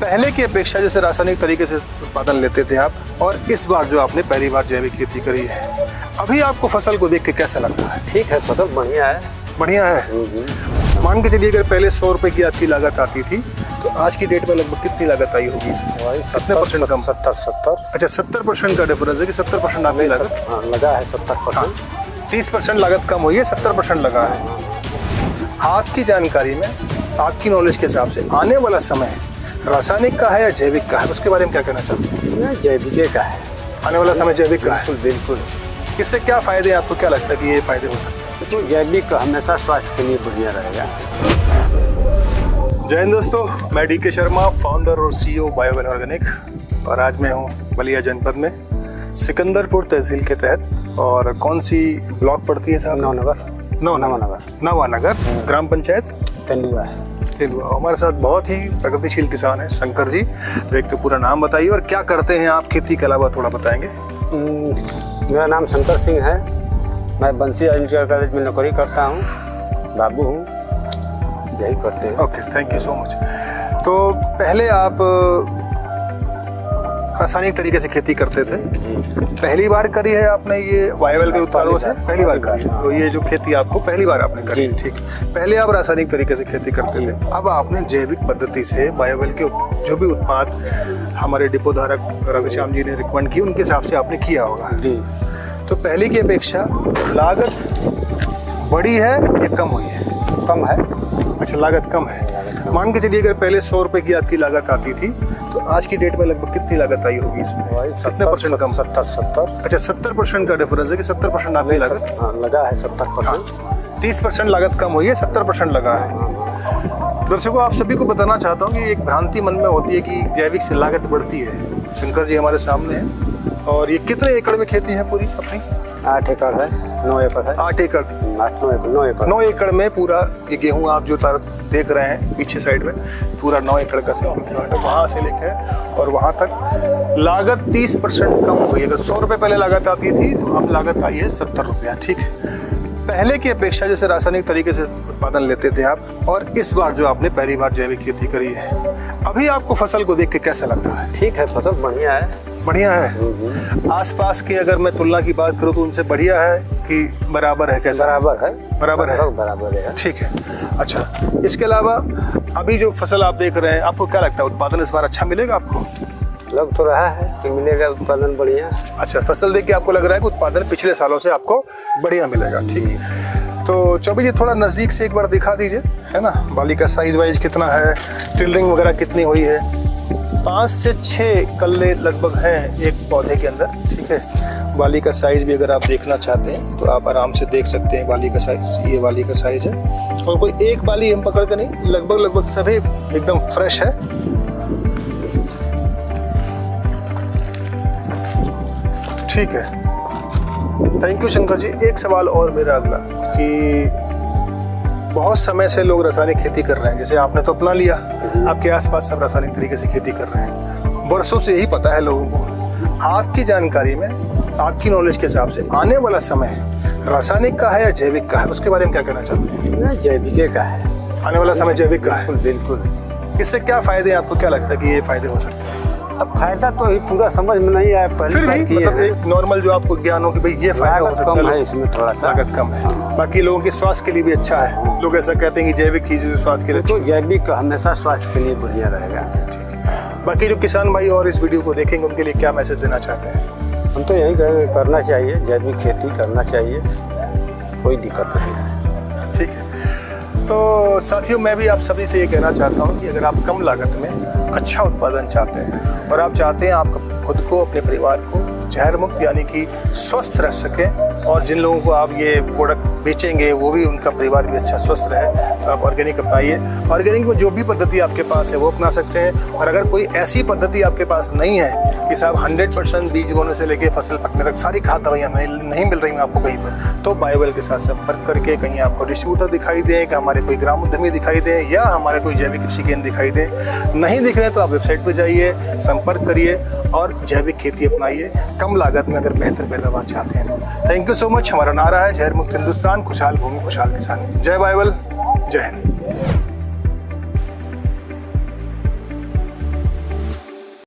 पहले की अपेक्षा जैसे रासायनिक तरीके से उत्पादन लेते थे आप, और इस बार जो आपने पहली बार जैविक खेती करी है, अभी आपको फसल को देख के कैसा लगता है? ठीक है, फसल बढ़िया है। बढ़िया है। मान के चलिए अगर पहले 100 रुपए की आपकी लागत आती थी, तो आज की डेट में लगभग कितनी लागत आई होगी इसमें? कितने परसेंट कम? 70। अच्छा, 70% का डिफरेंस है कि 70% आपकी लागत लगा है। 70%। 30% लागत कम हुई है, 70% लगा है। आपकी जानकारी में, आपकी नॉलेज के हिसाब से आने वाला समय रासायनिक का है या जैविक का है, उसके बारे में क्या कहना चाहते हैं? जैविक का है। आने वाला समय जैविक का है। बिल्कुल। इससे क्या फायदे हैं आपको, क्या लगता है कि ये फायदे हो सकते हैं? तो जैविक हमेशा स्वास्थ्य के लिए बढ़िया रहेगा। जय हिंद दोस्तों, मैं DK शर्मा, फाउंडर और CEO बायोवेल ऑर्गेनिक, और आज मैं हूँ बलिया जनपद में, सिकंदरपुर तहसील के तहत। और कौन सी ब्लॉक पड़ती है साहब? नवानगर, ग्राम पंचायत तेंदुआ है। हमारे साथ बहुत ही प्रगतिशील किसान है शंकर जी। तो एक तो पूरा नाम बताइए और क्या करते हैं आप खेती के अलावा, थोड़ा बताएंगे। मेरा नाम शंकर सिंह है। मैं बंसी इंटर कॉलेज में नौकरी करता हूँ, बाबू हूँ, यही करते हैं। Okay, thank you so much. तो पहले आप रासायनिक तरीके से खेती करते थे जी। पहली बार करी है आपने ये बायोवेल के उत्पादों से? पहली बार करी है। तो ये जो खेती आपको पहली बार आपने करी, ठीक। पहले आप रासायनिक तरीके से खेती करते थे, अब आपने जैविक पद्धति से बायोवेल के जो भी उत्पाद हमारे डिपो धारक रविश्याम जी ने रिकमेंड किए, उनके हिसाब से आपने किया होगा जी। तो पहले की अपेक्षा लागत बढ़ी है या कम हुई है? कम है। अच्छा, लागत कम है। मान के चलिए अगर पहले 100 रुपए की आपकी लागत आती थी, तो आज की डेट में लगभग कितनी लागत आई होगी इसमें? कितने परसेंट कम? 70। अच्छा, 70% का डिफरेंस है कि 70% आपकी लागत लगा है। 70%। 30% लागत कम हुई है, 70% लगा है। दर्शकों, आप सभी को बताना चाहता हूँ कि एक भ्रांति मन में होती है कि जैविक से लागत बढ़ती है। शंकर जी हमारे सामने हैं, और ये कितने एकड़ में खेती है पूरी अपनी? 8 एकड़ है। 9 एकड़ है। 8 एकड़। 9 एकड़ में पूरा ये गेहूं आप जो देख रहे हैं पीछे साइड में, पूरा 9 एकड़ का सिंपल प्लाट है। वहाँ से लेके और वहाँ तक लागत 30% कम हो गई। अगर 100 रुपये पहले लागत आती थी, तो अब लागत आई है 70 रुपया, ठीक है। पहले की अपेक्षा जैसे रासायनिक तरीके से उत्पादन लेते थे आप, और इस बार जो आपने पहली बार जैविक खेती करी है, अभी आपको फसल को देख के कैसा लग रहा है? ठीक है, फसल बढ़िया है। बढ़िया है। आसपास की अगर मैं तुलना की बात करूं तो उनसे बढ़िया है कि बराबर है? कैसा? बराबर है। बराबर है, ठीक है। अच्छा, इसके अलावा अभी जो फसल आप देख रहे हैं, आपको क्या लगता है उत्पादन इस बार अच्छा मिलेगा आपको? लग तो रहा है कि मिलेगा उत्पादन बढ़िया। अच्छा, फसल देख के आपको लग रहा है कि उत्पादन पिछले सालों से आपको बढ़िया मिलेगा, ठीक है। तो चौबे जी थोड़ा नजदीक से एक बार दिखा दीजिए, है ना, बाली का साइज वाइज कितना है, टिल्डरिंग वगैरह कितनी हुई है? 5 से 6 कल्ले लगभग हैं एक पौधे के अंदर, ठीक है। बाली का साइज भी अगर आप देखना चाहते हैं तो आप आराम से देख सकते हैं बाली का साइज। ये बाली का साइज है, और कोई एक बाली हम पकड़ के नहीं, लगभग सभी एकदम फ्रेश है। ठीक है, थैंक यू शंकर जी। एक सवाल और मेरा अगला, कि बहुत समय से लोग रासायनिक खेती कर रहे हैं, जैसे आपने तो अपना लिया, आपके आसपास सब रासायनिक तरीके से खेती कर रहे हैं, वर्षों से यही पता है लोगों को। आपकी जानकारी में, आपकी नॉलेज के हिसाब से आने वाला समय रासायनिक का है या जैविक का है, उसके बारे में क्या कहना चाहते हैं? जैविक का है। आने वाला समय जैविक का है। बिल्कुल। इससे क्या फायदे हैं, आपको क्या लगता है कि ये फायदे हो सकते हैं? अब फायदा तो ही पूरा समझ में नहीं आया, फिर भी मतलब एक नॉर्मल जो आपको ज्ञान हो कि भाई ये फायदा हो सकता है, इसमें थोड़ा सा लागत कम है। बाकी लोगों के स्वास्थ्य के लिए भी अच्छा है। लोग ऐसा कहते हैं कि जैविक चीजें स्वास्थ्य के लिए, तो जैविक हमेशा स्वास्थ्य के लिए बढ़िया रहेगा। बाकी जो किसान भाई और इस वीडियो को देखेंगे, उनके लिए क्या मैसेज देना चाहते हैं? हम तो यही करना चाहिए, जैविक खेती करना चाहिए, कोई दिक्कत नहीं है। ठीक है। तो साथियों, मैं भी आप सभी से ये कहना चाहता हूँ कि अगर आप कम लागत में अच्छा उत्पादन चाहते हैं, और आप चाहते हैं आप खुद को, अपने परिवार को जहर मुक्त यानी कि स्वस्थ रख सकें, और जिन लोगों को आप ये प्रोडक्ट बेचेंगे वो भी, उनका परिवार भी अच्छा स्वस्थ रहे, तो आप ऑर्गेनिक अपनाइए। ऑर्गेनिक में जो भी पद्धति आपके पास है वो अपना सकते हैं। और अगर कोई ऐसी पद्धति आपके पास नहीं है कि साहब 100% बीज बोने से लेके फसल पकने तक सारी खाद दवाइयाँ नहीं मिल रही हैं आपको कहीं पर, तो बायोवेल के साथ संपर्क करके, कहीं आपको डिस्ट्रीब्यूटर दिखाई दे, कि हमारे कोई ग्राम उद्यमी दिखाई दे, या हमारे कोई जैविक कृषि केंद्र दिखाई दे, नहीं दिख रहे तो आप वेबसाइट पर जाइए, संपर्क करिए और जैविक खेती अपनाइए, कम लागत में अगर बेहतर पैदावार चाहते हैं। Thank you so much. हमारा नारा है जहर मुक्त हिंदुस्तान, खुशहाल भूमि, खुशहाल किसान। जय बायोवेल, जय हिंद।